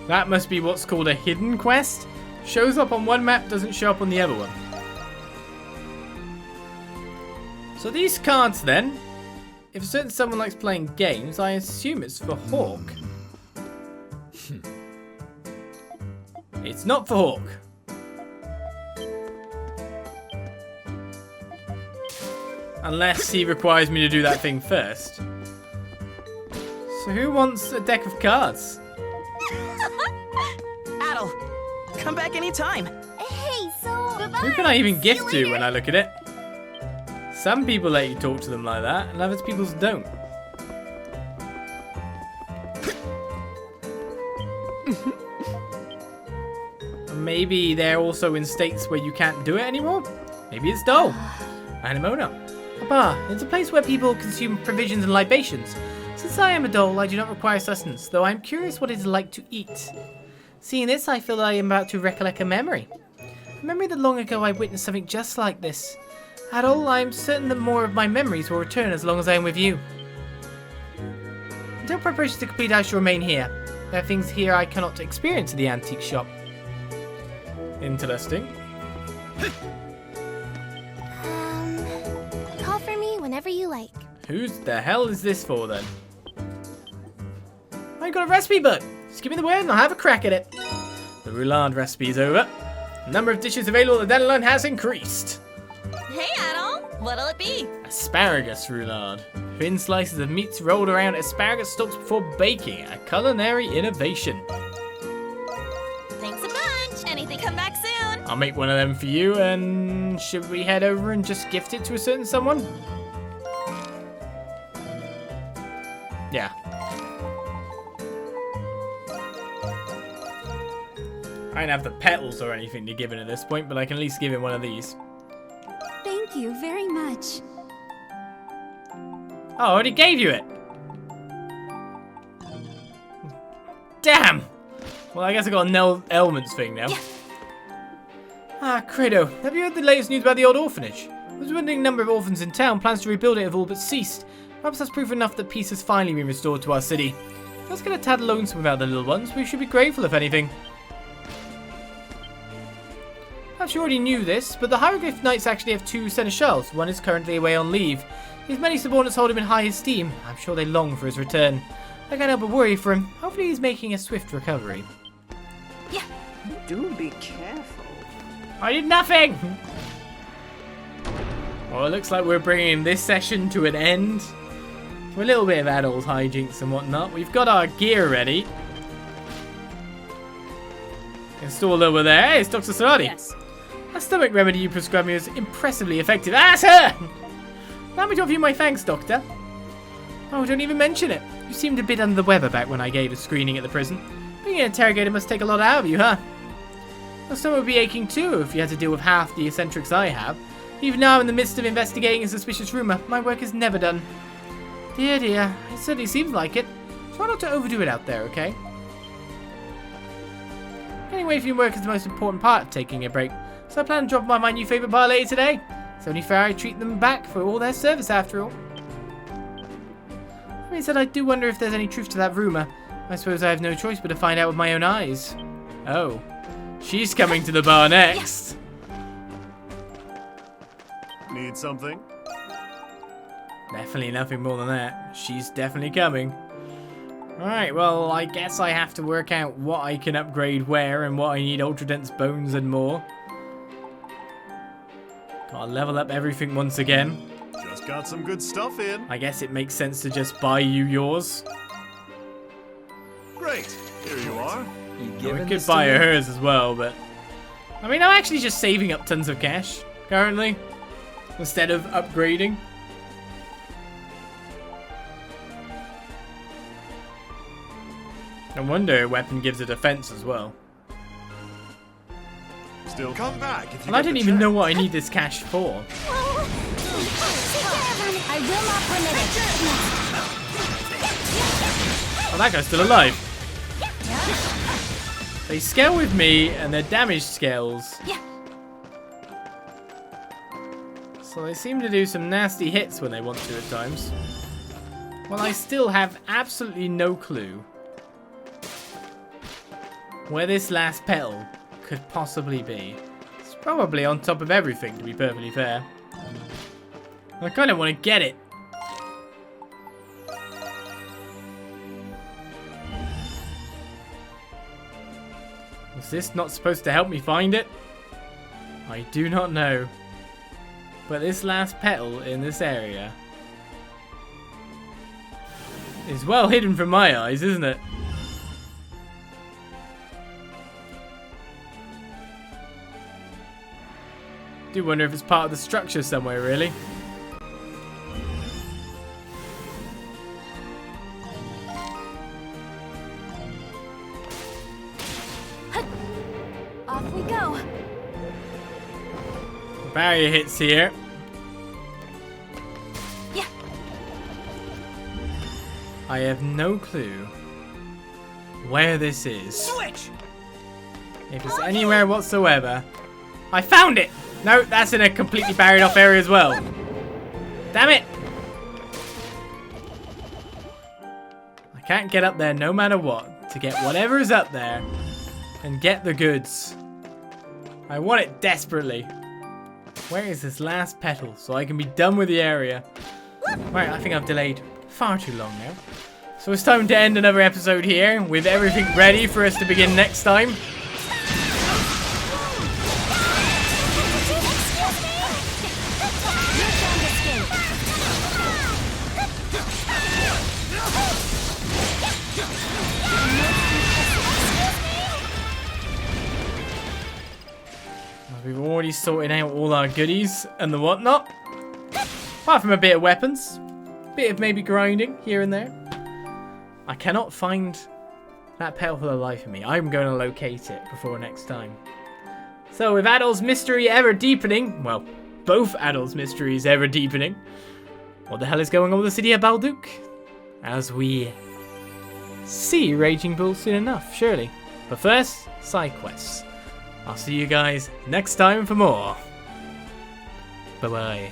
That must be what's called a hidden quest. Shows up on one map, doesn't show up on the other one. So these cards then, if a certain someone likes playing games, I assume it's for Hawk. It's not for Hawk. Unless he requires me to do that thing first. So who wants a deck of cards? Adol, come back anytime. Hey, so Who can I even gift to when I look at it? Some people let you talk to them like that, and other people don't. Maybe they're also in states where you can't do it anymore? Maybe it's dull. Anemona. A bar. It's a place where people consume provisions and libations. Since I am a dole, I do not require sustenance, though I am curious what it is like to eat. Seeing this, I feel that I am about to recollect a memory. A memory that long ago I witnessed something just like this. Adol, I am certain that more of my memories will return as long as I am with you. Until preparations are complete, I shall remain here. There are things here I cannot experience at the antique shop. Interesting. Call for me whenever you like. Who's the hell is this for then? I got a recipe book. Just give me the word and I'll have a crack at it. The roulade recipe's over. The number of dishes available at the dandelion has increased. Hey, Adol. What'll it be? Asparagus roulade. Thin slices of meats rolled around asparagus stalks before baking. A culinary innovation. Thanks a bunch. Anything, come back soon. I'll make one of them for you, and should we head over and just gift it to a certain someone? Yeah. I don't have the petals or anything to give it at this point, but I can at least give him one of these. Thank you very much. Oh, I already gave you it. Damn! Well, I guess I got an elements thing now. Yeah. Ah, Credo, have you heard the latest news about the old orphanage? The dwindling number of orphans in town. Plans to rebuild it have all but ceased. Perhaps that's proof enough that peace has finally been restored to our city. Let's get a tad lonesome without the little ones. We should be grateful, if anything. Perhaps you already knew this, but the Hieroglyph Knights actually have 2 seneschals. One is currently away on leave. His many subordinates hold him in high esteem. I'm sure they long for his return. I can't help but worry for him. Hopefully he's making a swift recovery. Yeah. Do be careful. I did nothing! Well, it looks like we're bringing this session to an end. For a little bit of adult hijinks and whatnot. We've got our gear ready. Installed over there. Hey, it's Dr. Saradi. Yes. That stomach remedy you prescribed me was impressively effective. Ah, sir! Allow me to offer you my thanks, Doctor. Oh, don't even mention it. You seemed a bit under the weather back when I gave a screening at the prison. Being an interrogator must take a lot out of you, huh? Your stomach would be aching too if you had to deal with half the eccentrics I have. Even now, in the midst of investigating a suspicious rumour, my work is never done. Dear, dear, it certainly seems like it. Try not to overdo it out there, okay? Getting away from your work is the most important part of taking a break, so I plan to drop by my new favourite bar later today. It's only fair I treat them back for all their service after all. That being said, I do wonder if there's any truth to that rumour. I suppose I have no choice but to find out with my own eyes. Oh. She's coming to the bar next. Need something? Definitely nothing more than that. She's definitely coming. Alright, well, I guess I have to work out what I can upgrade where and what I need ultra dense bones and more. Gotta level up everything once again. Just got some good stuff in. I guess it makes sense to just buy you yours. Great. Here you are. We could buy her hers as well, but... I mean, I'm actually just saving up tons of cash, currently, instead of upgrading. No wonder a weapon gives a defense as well. Still come back if you And I don't even know what I need this cash for. I will not permit it. Oh, that guy's still alive. They scale with me, and their damage scales. Yeah. So they seem to do some nasty hits when they want to at times. Well, I still have absolutely no clue where this last petal could possibly be. It's probably on top of everything, to be perfectly fair. I kind of want to get it. Was this not supposed to help me find it? I do not know. But this last petal in this area is well hidden from my eyes, isn't it? Do wonder if it's part of the structure somewhere, really. Off we go. Barrier hits here. Yeah. I have no clue where this is. Switch! If it's anywhere whatsoever. I found it! No, that's in a completely barriered off area as well. Damn it! I can't get up there no matter what to get whatever is up there and get the goods. I want it desperately. Where is this last petal so I can be done with the area? Right, I think I've delayed far too long now. So it's time to end another episode here with everything ready for us to begin next time. We've already sorted out all our goodies and the whatnot. Apart from a bit of weapons. Bit of maybe grinding here and there. I cannot find that petal for the life of me. I'm going to locate it before next time. So with Adol's mystery ever deepening, well, both Adol's mysteries ever deepening, what the hell is going on with the city of Balduq? As we see Raging Bull soon enough, surely. But first, side quests. I'll see you guys next time for more. Bye bye.